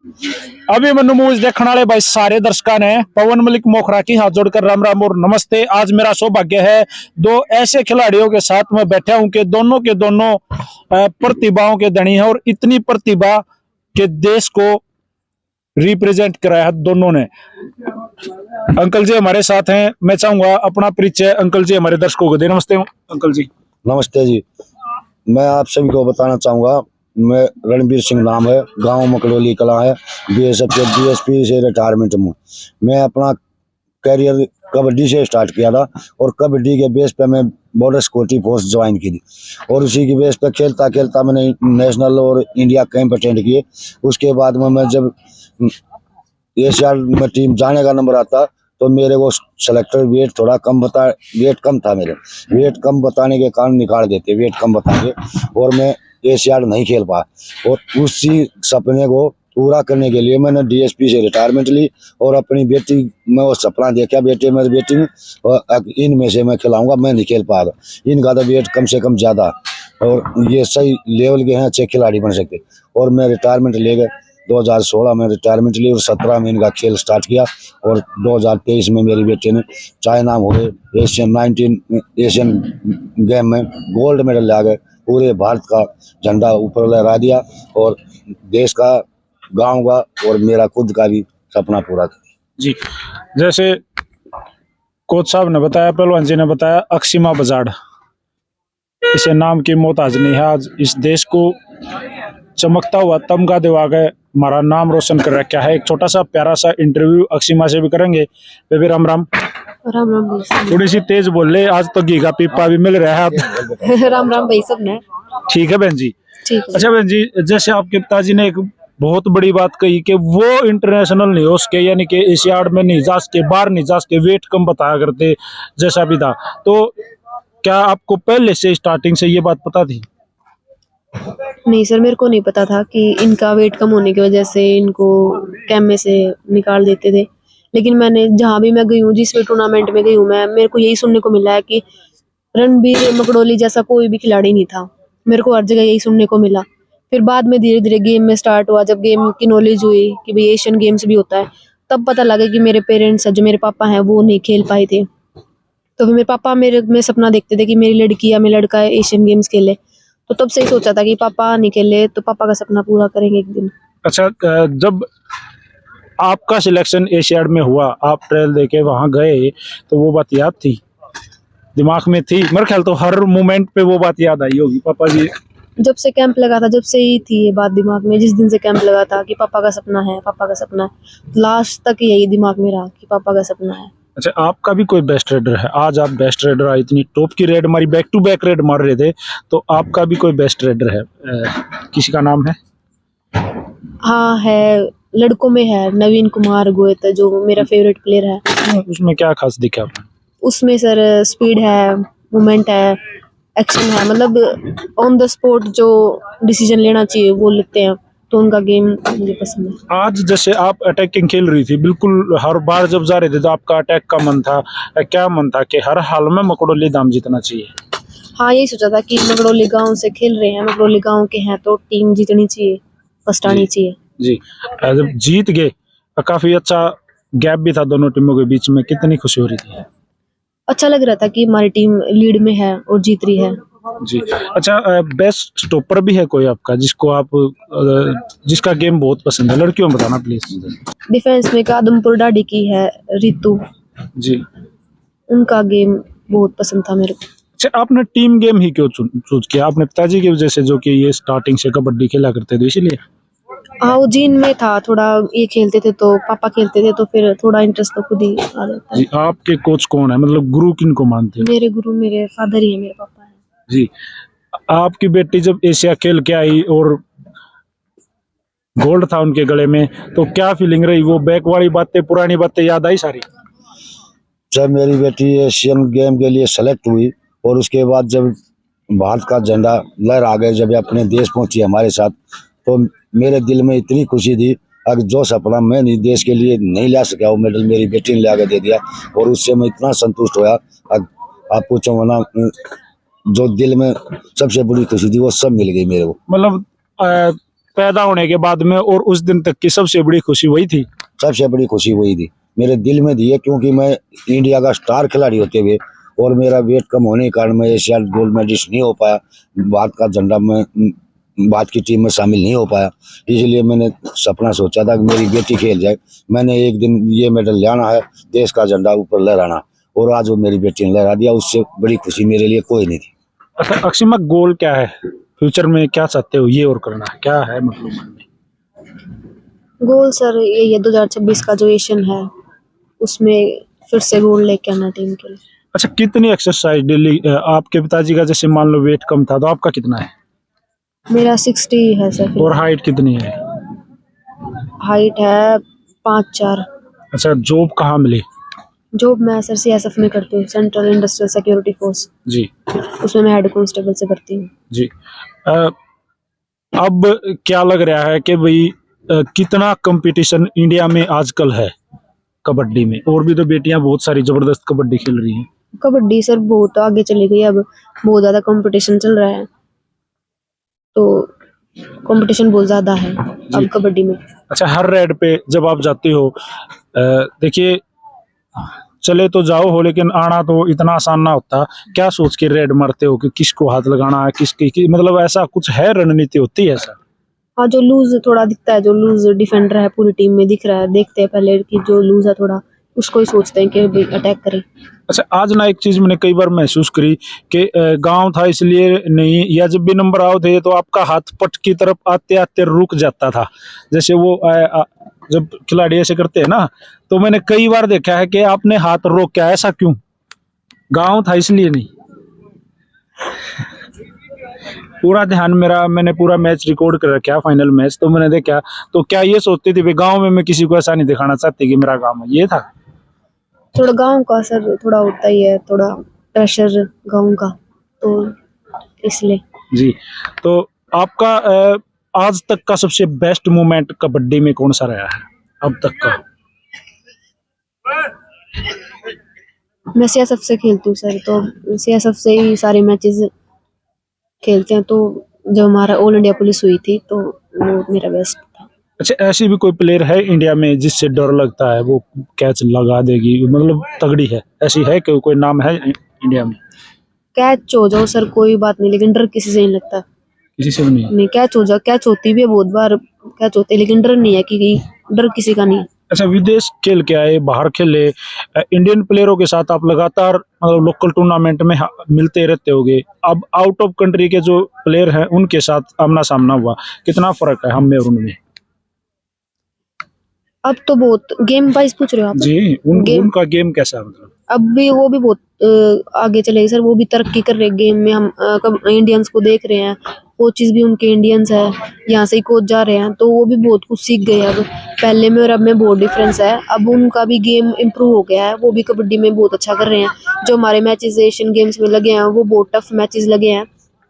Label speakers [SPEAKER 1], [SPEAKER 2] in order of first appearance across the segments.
[SPEAKER 1] अभी मनु मूवीज देखने वाले भाई सारे दर्शकों ने पवन मलिक मोखरा की हाथ जोड़कर राम राम और नमस्ते। आज मेरा सौभाग्य है दो ऐसे खिलाड़ियों के साथ मैं बैठा हूं कि दोनों के दोनों प्रतिभाओं के धनी हैं और इतनी प्रतिभा के देश को रिप्रेजेंट कराया है दोनों ने। अंकल जी हमारे साथ हैं। मैं चाहूंगा अपना परिचय अंकल जी हमारे दर्शकों को दे। नमस्ते अंकल जी।
[SPEAKER 2] नमस्ते जी। मैं आप सभी को बताना चाहूँगा, मैं रणबीर सिंह नाम है, गांव मकड़ोली कला है, बीएसएफ के डीएसपी से रिटायरमेंट हूँ। मैं अपना करियर कबड्डी से स्टार्ट किया था और कबड्डी के बेस पे मैं बॉर्डर सिक्योरिटी फोर्स ज्वाइन की थी और उसी की बेस पे खेलता खेलता मैंने नेशनल और इंडिया कैंप अटेंड किए। उसके बाद में मैं जब एशिया में टीम जाने का नंबर आता तो मेरे को सेलेक्टर वेट कम था। मेरे वेट कम बताने के कारण निकाल देते, वेट कम बता के, और मैं एशियाड नहीं खेल पाया। और उसी सपने को पूरा करने के लिए मैंने डीएसपी से रिटायरमेंट ली और अपनी बेटी में वो सपना देखा, मेरी बेटी में इनमें से मैं खिलाऊंगा। मैं नहीं खेल पाया, इनका तो वेट कम से कम ज़्यादा और ये सही लेवल के हैं, अच्छे खिलाड़ी बन सकते। और मैं रिटायरमेंट ले गए 2016 में रिटायरमेंट ली और 17 में इनका खेल स्टार्ट किया और 2023 में मेरी बेटी ने चाइना हो गए एशियन गेम में गोल्ड मेडल ला गए। पूरे भारत का झंडा ऊपर लहरा दिया और देश का, गांव का और मेरा खुद का भी सपना पूरा किया
[SPEAKER 1] जी। जैसे कोच साहब ने बताया, पहलवान जी ने बताया, अक्षिमा बजाड़ इसे नाम की मोहताज नहीं है। आज इस देश को चमकता हुआ तमगा दिवा गए, हमारा नाम रोशन कर रखा है। एक छोटा सा प्यारा सा इंटरव्यू अक्षिमा से भी करेंगे। बेबी राम राम।
[SPEAKER 3] राम राम भाई।
[SPEAKER 1] थोड़ी सी तेज बोल ले, आज तो घी का पीपा भी मिल रहा है आप।
[SPEAKER 3] राम राम भाई सब ने।
[SPEAKER 1] ठीक है बहन जी।
[SPEAKER 3] ठीक है।
[SPEAKER 1] अच्छा बहन जी, जैसे आपके पिताजी ने एक बहुत बड़ी बात कही कि वो इंटरनेशनल नहीं हो सके, यानी कि एशियाड में नहीं जा सके, बाहर नहीं जा सके, वेट कम बताया करते जैसा भी था। तो क्या आपको पहले से स्टार्टिंग से ये बात पता थी?
[SPEAKER 3] नहीं सर, मेरे को नहीं पता था कि इनका वेट कम होने की वजह से इनको कैंप में से निकाल देते थे। लेकिन मैंने जहाँ भी मैं गई हूँ, जिस भी टूर्नामेंट में गई हूँ, मेरे को यही सुनने को मिला है कि रणबीर मकड़ोली जैसा कोई भी खिलाड़ी नहीं था। मेरे को हर जगह यही सुनने को मिला। फिर बाद में धीरे धीरे गेम में स्टार्ट हुआ, जब गेम की नॉलेज हुई कि भाई एशियन गेम्स भी होता है, तब पता लगा कि मेरे पेरेंट्स जो मेरे पापा हैं वो नहीं खेल पाए थे। तो फिर मेरे पापा मेरे में सपना देखते थे कि मेरी लड़की या मेरा लड़का एशियन गेम्स खेले। तो तब से ही सोचा था कि पापा नहीं खेले तो पापा का सपना पूरा करेंगे एक दिन।
[SPEAKER 1] अच्छा, जब आपका सिलेक्शन एशियाड में हुआ, आप ट्रायल देके वहां गए, तो वो बात याद थी, दिमाग में थी? मेरे ख्याल तो हर मोमेंट पे वो बात याद आई होगी पापा जी।
[SPEAKER 3] जब से कैंप लगा था, जब से ही थी ये बात दिमाग में। जिस दिन से कैंप लगा था कि पापा का सपना है, पापा का सपना है, लास्ट तक यही दिमाग में रहा कि पापा का सपना है।
[SPEAKER 1] अच्छा, आपका भी कोई बेस्ट रेडर है? आज आप बेस्ट रेडर, इतनी टॉप की रेड मारी, बैक टू बैक रेड मार रहे थे, तो आपका भी कोई बेस्ट रेडर है? किसी का नाम है?
[SPEAKER 3] हाँ है, लड़कों में है नवीन कुमार गोयत, जो मेरा फेवरेट प्लेयर है।
[SPEAKER 1] उसमें क्या खास दिखा आपने?
[SPEAKER 3] उसमें सर स्पीड है, मूवमेंट है, एक्शन है, मतलब ऑन द स्पॉट जो डिसीजन लेना चाहिए वो लेते हैं। तो उनका गेम मुझे पसंद है।
[SPEAKER 1] आज जैसे आप अटैकिंग खेल रही थी, बिल्कुल हर बार जब जा रहे थे तो आपका अटैक का मन था, क्या मन था कि हर हाल में मकड़ोली दाम जीतना चाहिए?
[SPEAKER 3] हाँ, यही सोचा था कि मकड़ोली गांव से खेल रहे हैं, मकड़ोली गांव के हैं, तो टीम जीतनी चाहिए, फर्स्ट आनी चाहिए
[SPEAKER 1] जी। जब जीत गए, काफी अच्छा गैप भी था दोनों टीमों के बीच में, कितनी खुशी हो रही थी?
[SPEAKER 3] अच्छा लग रहा था कि हमारी टीम लीड में है और जीत रही है
[SPEAKER 1] जी। अच्छा, बेस्ट स्टॉपर भी है कोई आपका जिसको आप जिसका गेम बहुत पसंद है? लड़कियों में बताना प्लीज।
[SPEAKER 3] डिफेंस में कादमपुर डाडी की है रितु
[SPEAKER 1] जी।
[SPEAKER 3] उनका गेम बहुत पसंद था मेरे को।
[SPEAKER 1] अच्छा, आपने टीम गेम ही क्यों चूज किया? आपने पिताजी की वजह से, जो कि ये स्टार्टिंग से कबड्डी खेला करते थे, इसीलिए?
[SPEAKER 3] हाँ, वो जीन में था थोड़ा, ये खेलते थे तो पापा खेलते थे, तो फिर थोड़ा इंटरेस्ट तो खुद ही आ जाता है।
[SPEAKER 1] जी। आपके कोच कौन है, मतलब गुरु किन को मानते हैं?
[SPEAKER 3] मेरे गुरु मेरे फादर ही है, मेरे पापा है।
[SPEAKER 1] जी। आपकी बेटी जब एशिया खेल के आई और गोल्ड था उनके गले में, तो क्या फीलिंग रही? वो बैक वाली बातें, पुरानी बातें याद आई सारी?
[SPEAKER 2] जब मेरी बेटी एशियन गेम के लिए सेलेक्ट हुई और उसके बाद जब भारत का झंडा लहरा गए, जब अपने देश पहुंची हमारे साथ, तो मेरे दिल में इतनी खुशी थी। अगर जो सपना मैं नहीं देश के लिए नहीं ला सका, वो मेडल मेरी बेटी ने ला दे दिया और उससे मैं इतना संतुष्ट होया। आप पूछो ना, जो दिल में सबसे बड़ी खुशी थी वो सब मिल गई मेरे को।
[SPEAKER 1] मतलब पैदा होने के बाद में और उस दिन तक की सबसे बड़ी खुशी वही थी?
[SPEAKER 2] सबसे बड़ी खुशी वही थी, मेरे दिल में थी, क्योंकि मैं इंडिया का स्टार खिलाड़ी होते हुए और मेरा वेट कम होने के कारण मैं एशिया गोल्ड मेडलिस्ट नहीं हो पाया, भारत का झंडा में भारत की टीम में शामिल नहीं हो पाया। इसलिए मैंने सपना सोचा था कि मेरी बेटी खेल जाए, मैंने एक दिन ये मेडल लाना है, देश का झंडा ऊपर लहराना, और आज वो मेरी बेटी ने लहरा दिया। उससे बड़ी खुशी मेरे लिए कोई नहीं थी।
[SPEAKER 1] अच्छा अक्षिमा, गोल क्या है फ्यूचर में, क्या चाहते हो ये और करना क्या है मतलब मन में?
[SPEAKER 3] गोल सर यही है 2026 का जो एशियन है उसमें फिर से गोल्ड लेके आना टीम के लिए।
[SPEAKER 1] अच्छा कितनी एक्सरसाइज डेली? आपके पिताजी का जैसे मान लो वेट कम था तो आपका कितना है?
[SPEAKER 3] मेरा 60 है सर।
[SPEAKER 1] और हाइट कितनी है?
[SPEAKER 3] हाइट है 5'4".
[SPEAKER 1] अच्छा जॉब कहाँ मिली?
[SPEAKER 3] जॉब मैं सर सीएसएफ में करती हूँ, सेंट्रल इंडस्ट्रियल सिक्योरिटी फोर्स।
[SPEAKER 1] जी
[SPEAKER 3] उसमें मैं हेड कांस्टेबल से करती हूँ।
[SPEAKER 1] जी। अब क्या लग रहा है कि भाई कितना कंपटीशन इंडिया में आजकल है कबड्डी में? और भी तो बेटियां बहुत सारी जबरदस्त कबड्डी खेल रही हैं।
[SPEAKER 3] कबड्डी सर बहुत आगे चली गई, अब बहुत ज्यादा कंपटीशन चल रहा है, तो कंपटीशन बहुत ज्यादा है अब कबड्डी में।
[SPEAKER 1] अच्छा हर रेड पे जब आप जाते हो, देखिए चले तो जाओ हो लेकिन आना तो इतना आसान ना होता। क्या सोच के रेड मारते हो कि किसको हाथ लगाना है, किसकी मतलब ऐसा कुछ है, रणनीति होती है ऐसा?
[SPEAKER 3] हाँ, जो लूज थोड़ा दिखता है, जो लूज डिफेंडर है पूरी टीम में दिख रहा है, देखते हैं पहले कि जो लूज है थोड़ा उसको ही सोचते हैं कि अटैक करें।
[SPEAKER 1] अच्छा आज ना एक चीज मैंने कई बार महसूस करी कि गांव था इसलिए नहीं, या जब भी नंबर आओ थे तो आपका हाथ पट की तरफ आते आते रुक जाता था। जैसे वो जब खिलाड़ी ऐसे करते हैं ना, तो मैंने कई बार देखा है कि आपने हाथ रोक के, ऐसा क्यों? गांव था इसलिए नहीं? पूरा ध्यान मेरा, मैंने पूरा मैच रिकॉर्ड कर रखा फाइनल मैच, तो मैंने देखा तो क्या ये सोचती थी गांव में मैं किसी को ऐसा नहीं दिखाना चाहती कि मेरा गांव है, ये था?
[SPEAKER 3] थोड़ा गांव का सर थोड़ा होता ही है, थोड़ा प्रेशर गांव का, तो इसलिए।
[SPEAKER 1] जी। तो आपका आज तक का सबसे बेस्ट मोमेंट कबड्डी में कौन सा रहा है अब तक का?
[SPEAKER 3] मैं सीएसएफ से खेलती हूँ सर, तो सीएसएफ से ही सारे मैचेस खेलते हैं, तो जब हमारा ऑल इंडिया पुलिस हुई थी तो वो मेरा बेस्ट था।
[SPEAKER 1] अच्छा ऐसी भी कोई प्लेयर है इंडिया में जिससे डर लगता है वो कैच लगा देगी, मतलब तगड़ी है, ऐसी है कि कोई नाम है इंडिया में?
[SPEAKER 3] कैच हो जाओ सर कोई बात नहीं, लेकिन डर किसी से नहीं लगता।
[SPEAKER 1] किसी से भी नहीं?
[SPEAKER 3] नहीं, कैच हो जाओ, कैच होती भी है बहुत बार, कैच होते है, लेकिन डर नहीं है, कि डर किसी का नहीं है।
[SPEAKER 1] अच्छा विदेश खेल के आए, बाहर खेले, इंडियन प्लेयरों के साथ आप लगातार मतलब लोकल टूर्नामेंट में मिलते रहते होगे, अब आउट ऑफ कंट्री के जो प्लेयर हैं उनके साथ आमना सामना हुआ, कितना फर्क है हम में और उनमें?
[SPEAKER 3] अब तो बहुत गेम वाइज पूछ रहे हो आप?
[SPEAKER 1] जी उनका गेम कैसा है मतलब?
[SPEAKER 3] अब भी वो भी बहुत आगे चले गए सर, वो भी तरक्की कर रहे हैं गेम में। हम कब इंडियंस को देख रहे हैं, कोचेस भी उनके इंडियंस है, यहाँ से ही कोच जा रहे हैं, तो वो भी बहुत कुछ सीख गए। अब पहले में और अब में बहुत डिफरेंस है, अब उनका भी गेम इम्प्रूव हो गया है, वो भी कबड्डी में बहुत अच्छा कर रहे हैं। जो हमारे मैचेस एशियन गेम्स में लगे हैं वो बहुत टफ मैचेस लगे हैं,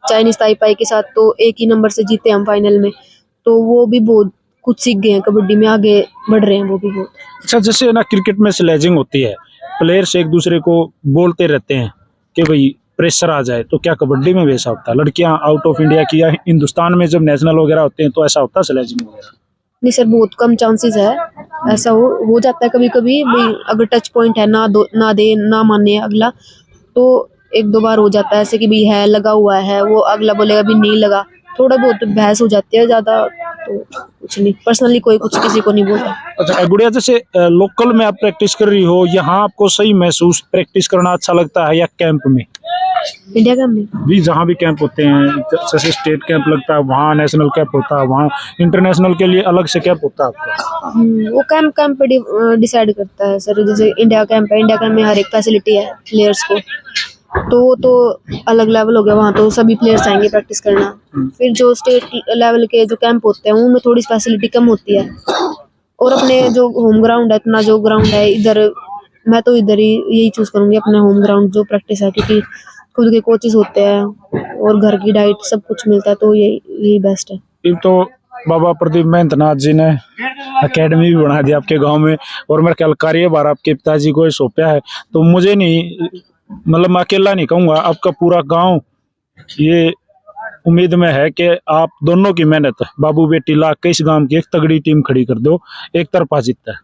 [SPEAKER 3] चाइनीज ताइपाई के साथ तो एक ही नंबर से जीते हम फाइनल में, तो वो भी बहुत कुछ सीख गए हैं, कबड्डी में आगे बढ़ रहे हैं वो भी बहुत।
[SPEAKER 1] अच्छा जैसे ना क्रिकेट में स्लेजिंग होती है, प्लेयर्स एक दूसरे को बोलते रहते हैं कि भाई प्रेशर आ जाए, तो क्या कबड्डी में वैसा होता है? लड़कियां आउट ऑफ इंडिया की या हिंदुस्तान में जब नेशनल वगैरह होते हैं तो ऐसा होता है स्लेजिंग वगैरह?
[SPEAKER 3] नहीं सर, बहुत कम चांसेस है, ऐसा हो जाता है कभी कभी, अगर टच पॉइंट है ना दे ना माने अगला, तो एक दो बार हो जाता है ऐसे कि भाई है लगा हुआ है, वो अगला बोलेगा भी नहीं लगा, थोड़ा बहुत बहस हो जाती है, ज्यादा तो कुछ नहीं, पर्सनली कोई कुछ किसी को नहीं बोलता।
[SPEAKER 1] अच्छा गुड़िया जैसे लोकल में आप प्रैक्टिस कर रही हो, यहाँ आपको सही महसूस प्रैक्टिस करना अच्छा लगता है या कैंप में?
[SPEAKER 3] इंडिया कैंप में
[SPEAKER 1] भी जहाँ भी कैंप होते हैं, जैसे स्टेट कैंप लगता है वहाँ नेशनल कैंप होता है, वहाँ इंटरनेशनल के लिए अलग से कैंप होता है आपका?
[SPEAKER 3] वो कैंप पे डिसाइड करता है सर। जैसे इंडिया कैंप है, इंडिया कैंप में हर एक फैसिलिटी है प्लेयर्स को, तो वो तो अलग लेवल हो गया, वहाँ तो सभी प्लेयर्स आएंगे प्रैक्टिस करना। फिर जो स्टेट लेवल के जो कैंप होते हैं उनमें थोड़ी फैसिलिटी कम होती है, और अपने जो होम ग्राउंड है, अपना जो ग्राउंड है इधर, मैं तो इधर ही यही चूज करूंगी अपना होम ग्राउंड जो प्रैक्टिस है, क्योंकि खुद के कोचेस होते हैं और घर की डाइट सब कुछ मिलता है, तो यही बेस्ट है।
[SPEAKER 1] फिर तो बाबा प्रदीप महेंद्रनाथ जी ने एकेडमी भी बना दी आपके गांव में, और मेरा ख्याल कार्यभार आपके पिताजी को सौंपा है, तो मुझे नहीं मतलब मैं अकेला नहीं कहूँगा, आपका पूरा गांव ये उम्मीद में है कि आप दोनों की मेहनत बाबू बेटी ला के इस गांव की एक तगड़ी टीम खड़ी कर दो, एक तरफा जीतता है।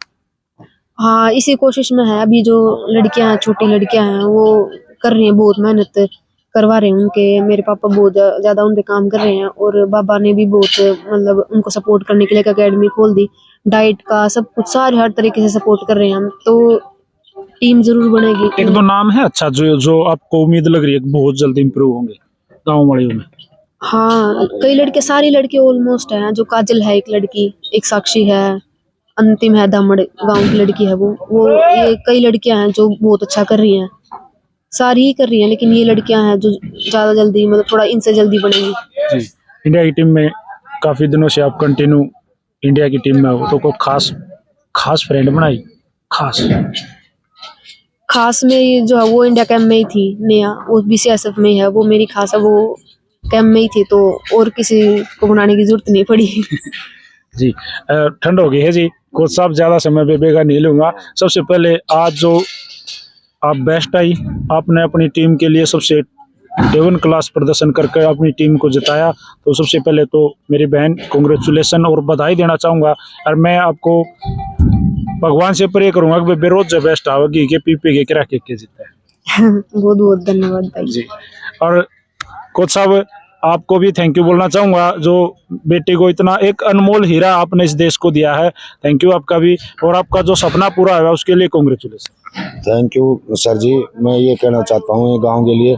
[SPEAKER 3] हाँ, इसी कोशिश में है। अभी जो लड़कियां हैं, छोटी लड़कियां हैं, वो कर रही हैं, बहुत मेहनत करवा रहे हैं उनके। मेरे पापा बहुत ज्यादा उन पे काम कर रहे हैं, और बाबा ने भी बहुत मतलब उनको सपोर्ट करने के लिए एक एकेडमी खोल दी, डाइट का सब कुछ, सारे हर तरीके से सपोर्ट कर रहे हैं हम। तो टीम जरूर बनेगी।
[SPEAKER 1] एक दो नाम है अच्छा जो जो आपको उम्मीद लग रही है कि बहुत जल्दी इंप्रूव होंगे गाँव वालों में?
[SPEAKER 3] हाँ, कई लड़के, सारी लड़की ऑलमोस्ट हैं। जो काजल है एक लड़की, एक साक्षी है, अंतिम है दामड़ गांव की लड़की है वो ये कई लड़कियां हैं जो बहुत अच्छा कर रही हैं, सारी ही कर रही हैं, लेकिन ये लड़कियां हैं जो ज्यादा जल्दी, मतलब थोड़ा इनसे जल्दी बनेंगी।
[SPEAKER 1] जी, इंडिया की टीम में काफी दिनों से आप कंटिन्यू इंडिया की टीम में हो, तो कोई खास खास फ्रेंड बनाई?
[SPEAKER 3] खास में ये जो है वो इंडिया कैंप में ही थी, नेहा, वो BCSF में है, वो मेरी खास है, वो कैंप में ही थी, तो और किसी को बनाने की जरूरत नहीं पड़ी।
[SPEAKER 1] जी, ठंड हो गई है जी, कोच साहब ज्यादा समय बेबेगा नहीं लूंगा। सबसे पहले आज जो आप बेस्ट आई, आपने अपनी टीम के लिए सबसे A1 क्लास प्रदर्शन करके अपनी टीम को जिताया, तो सबसे पहले तो मेरी बहन कांग्रेचुलेसन और बधाई देना चाहूँगा। और मैं आपको भगवान से प्रे करूँगा कि बेरोज जो बेस्ट आओगी कि पीपी के किरा के जीता है।
[SPEAKER 3] बहुत बहुत धन्यवाद भाई
[SPEAKER 1] जी, और कोच साहब आपको भी थैंक यू बोलना चाहूँगा, जो बेटी को इतना एक अनमोल हीरा आपने इस देश को दिया है। थैंक यू आपका भी, और आपका जो सपना पूरा हुआ उसके लिए कांग्रेचुलेसन।
[SPEAKER 2] थैंक यू सर जी। मैं ये कहना चाहता हूँ, ये गांव के लिए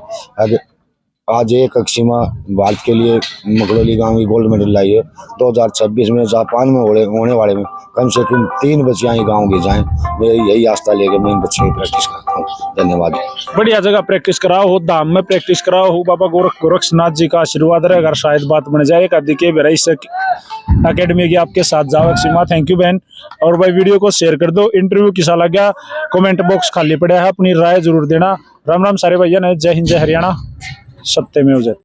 [SPEAKER 2] आज एक अक्षिमा भारत के लिए मकड़ोली गांव की गोल्ड मेडल लाई है। 2026 में जापान में होने वाले में कम से कम 3 बच्चियां ही गांव की जाएं। मैं यही आस्था लेके मैं इन बच्चों की प्रैक्टिस करता हूँ। धन्यवाद।
[SPEAKER 1] बढ़िया जगह प्रैक्टिस कराओ हो, धाम में प्रैक्टिस कराओ हो, बाबा गोरक्षनाथ जी का आशीर्वाद रहेगा, शायद बात बन जाए। आदि के बेरा इस अकेडमी की आपके साथ जाओ अक्षिमा। थैंक यू बहन, और भाई वीडियो को शेयर कर दो। इंटरव्यू किसा लग गया कमेंट बॉक्स खाली पड़ा है, अपनी राय जरूर देना। राम राम सारे भैया ने, जय हिंद जय हरियाणा, सत्य में हो जाए।